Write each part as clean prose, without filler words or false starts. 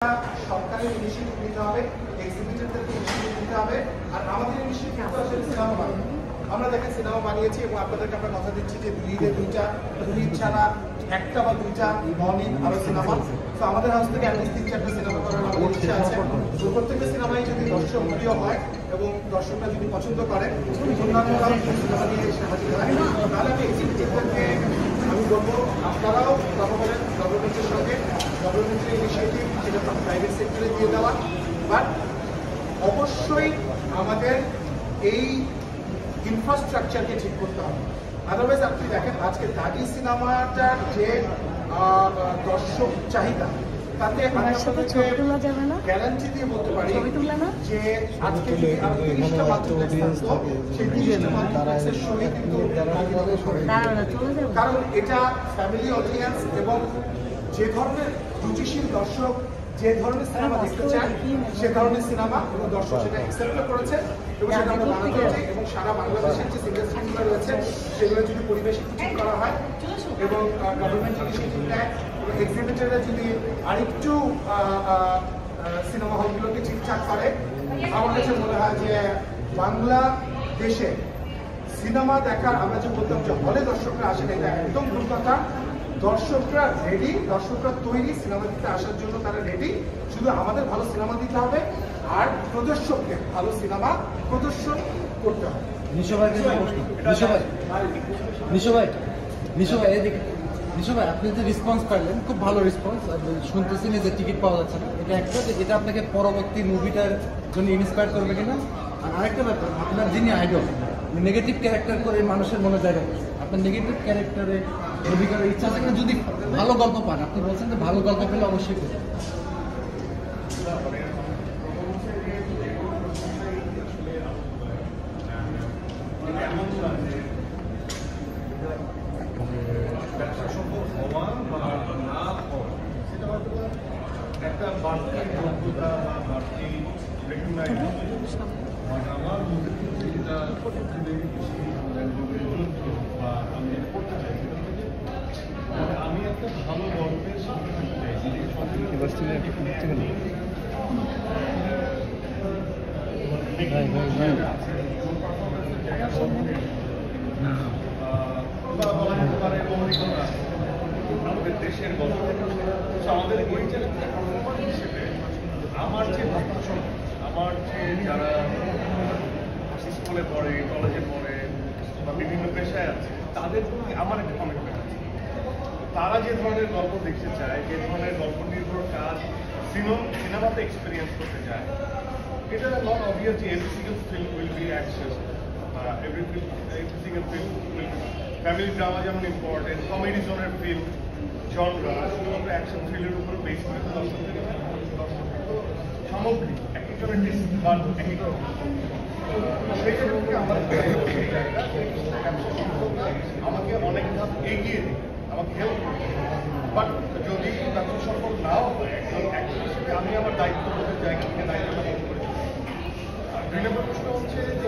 সরকারের ইনিশিয়েটিভ নিতে হবে, এক্সিবিটরদেরকে ইনিশিয়েটিভ নিতে হবে। আর আমাদের ইনিশিয়েটিভ আসলে সিনেমা বানানো। আমরা দেখেন সিনেমা বানিয়েছি এবং আপনাদেরকে আমরা কথা দিচ্ছি যে ঈদে দুইটা, ঈদ ছাড়া একটা বা দুইটা নন-ঈদ আরো সিনেমা। তো আমাদের হাউস থেকে অ্যাটলিস্ট 3-4টা সিনেমা করার আমাদের ইচ্ছা আছে। তো প্রত্যেকটা সিনেমাই যদি দর্শক প্রিয় হয় এবং দর্শকরা যদি পছন্দ করে, অন্যান্যরাও সিনেমা নিয়ে এসে হাজির হয়, তাহলে আমি এক্সিবিটরদেরকে আমি বলবো আপনারাও কথা বলেন গভর্নমেন্টের সঙ্গে, গভর্নমেন্টের ইনিশিয়েটিভ সেটা প্রাইভেট সেক্টরে দিয়ে দেওয়া। বাট অবশ্যই আমাদের এই ইনফ্রাস্ট্রাকচারকে ঠিক করতে হবে। আদারওয়াইজ আপনি দেখেন আজকে দাগি সিনেমাটার যে দর্শক চাহিদা, তাতে গ্যারান্টি দিয়ে বলতে পারি যে আজকে যদি 30টা মাল্টিপ্লেক্স থাকতো, সেই 30টা মাল্টিপ্লেক্সের সঙ্গে কিন্তু কারণ এটা ফ্যামিলি অডিয়েন্স এবং যে ধরনের রুচিশীল দর্শক যে ধরনের সিনেমা দেখতে চায় সে ধরনের সিনেমা এবং দর্শক সেটা অ্যাকসেপ্ট করেছে এবং সেটা আমরা বানাতে হচ্ছে। এবং সারা বাংলাদেশের যে সিনেমাগুলো রয়েছে সেগুলো যদি পরিবেশ ঠিক করা হয় এবং গভর্নমেন্ট ইনিশিয়েটিভ নেয় এবং এক্সিবিটররা যদি আরেকটু সিনেমা হলগুলোকে ঠিকঠাক করে, আমার কাছে মনে হয় যে বাংলাদেশে সিনেমা দেখার আমরা যে বলতাম যে হলে দর্শকরা আসেন, এটা একদম ভুল কথা। দর্শকরা রেডি, দর্শকরা তৈরি সিনেমা দিতে আসার জন্য, তারা রেডি। শুধু আমাদের ভালো সিনেমা দিতে হবে আর প্রদর্শককে ভালো সিনেমা প্রদর্শন করতে হবে। নিশো ভাই আপনি যে রেসপন্স পাইলেন, খুব ভালো রেসপন্স। শুনতেছেন যে টিকিট পাওয়া যাচ্ছে না, এটা একটা যে এটা আপনাকে পরবর্তী মুভিটার জন্য ইন্সপায়ার করবে কিনা। আর আরেকটা ব্যাপার, আপনার যিনি আইডল নেগেটিভ ক্যারেক্টার করে মানুষের মনে জায়গা করছে, আপনার নেগেটিভ ক্যারেক্টারে অভিজ্ঞতার ইচ্ছা আছে কিনা, যদি ভালো গল্প পান, আপনি বলছেন যে ভালো গল্প পেলে অবশ্যই করবেন। একটা বাড়তি যোগ্যতা বা বাড়তি আমার মধ্যে যেটা বা আমি করতে চাই আমি একটা ভালো গল্পের সাথে আমাদের দেশের গল্প আমাদের ওই হিসেবে আমার যে আমার যে যারা স্কুলে পড়ে, কলেজে পড়ে বা বিভিন্ন পেশায় আছে, তাদের প্রতি আমার একটা কমিটমেন্ট আছে। তারা যে ধরনের গল্প দেখতে চায়, যে ধরনের গল্প নির্ভর কাজ সিনেমাতে এক্সপিরিয়েন্স করতে চায়, এটা নট অবভিয়াস যে every single film will be action, every single film will be family drama যেমন ইম্পর্টেন্ট, কমেডি জোনের ফিল্ম জনরা শুধুমাত্র অ্যাকশন ফিল্মের উপর বেস করে তো দর্শকদের সামগ্রিক এক একজনের টেস্ট বা এক এক সেই জায়গা থেকে আমাকে অনেক ধাপ এগিয়ে দিই, আমাকে হেল্প করবে। বাট যদি তাকে সফল নাও হয়, একজন অ্যাক্টর হিসেবে আমি আমার দায়িত্ববোধের জায়গা থেকে দায়িত্বটা মনে করি। আর দুই নম্বর প্রশ্ন হচ্ছে যে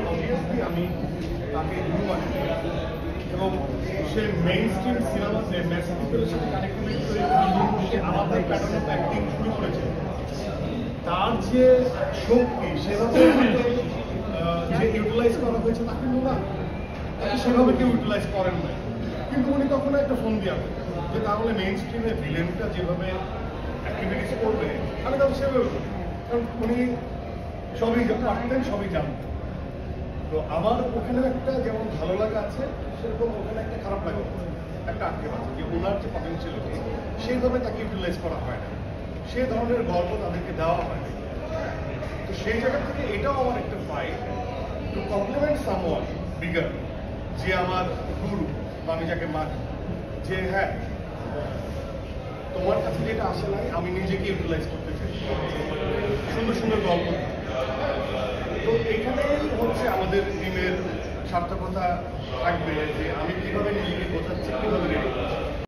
অবভিয়াসলি আমি তাকে অনুমানি এবং সে মেইন স্ট্রিম সিনেমাতে ম্যাস পিপলের সাথে কানেক্টিভিটি করে সে আলাদা প্যাটার্ন অফ অ্যাক্টিং শুরু করেছে। তার যে শক্তি সেভাবে যে ইউটিলাইজ করা হয়েছে তাকে না, তাকে সেভাবে কেউ ইউটিলাইজ করেন না। কিন্তু উনি তখন একটা ফোন দিয়ে যে তাহলে মেইন স্ট্রিমে ভিলেনটা যেভাবে অ্যাক্টিভিটিস করবে আমি তাহলে সেভাবে, কারণ উনি সবই পারতেন, সবই জানতেন। তো আমার ওখানে একটা যেমন ভালো লাগা আছে, সেরকম ওখানে একটা খারাপ লাগা একটা আক্ষেপ আছে যে ওনার যে পটেনশিয়ালিটি সেইভাবে তাকে ইউটিলাইজ করা হয় না, সে ধরনের গল্প তাদেরকে দেওয়া হয় না। তো সেই জায়গা থেকে এটাও আমার একটা fight to compliment someone bigger, যে আমার গুরু বা আমি যাকে মানি, যে হ্যাঁ তোমার কাছে যেটা আসে নাই আমি নিজেকে ইউটিলাইজ করতে চাই সুন্দর সুন্দর গল্প। তো এখানেই হচ্ছে আমাদের টিমের সার্থকতা থাকবে যে আমি কিভাবে নিজেকে বোঝাচ্ছি, কিভাবে রেডি করছি।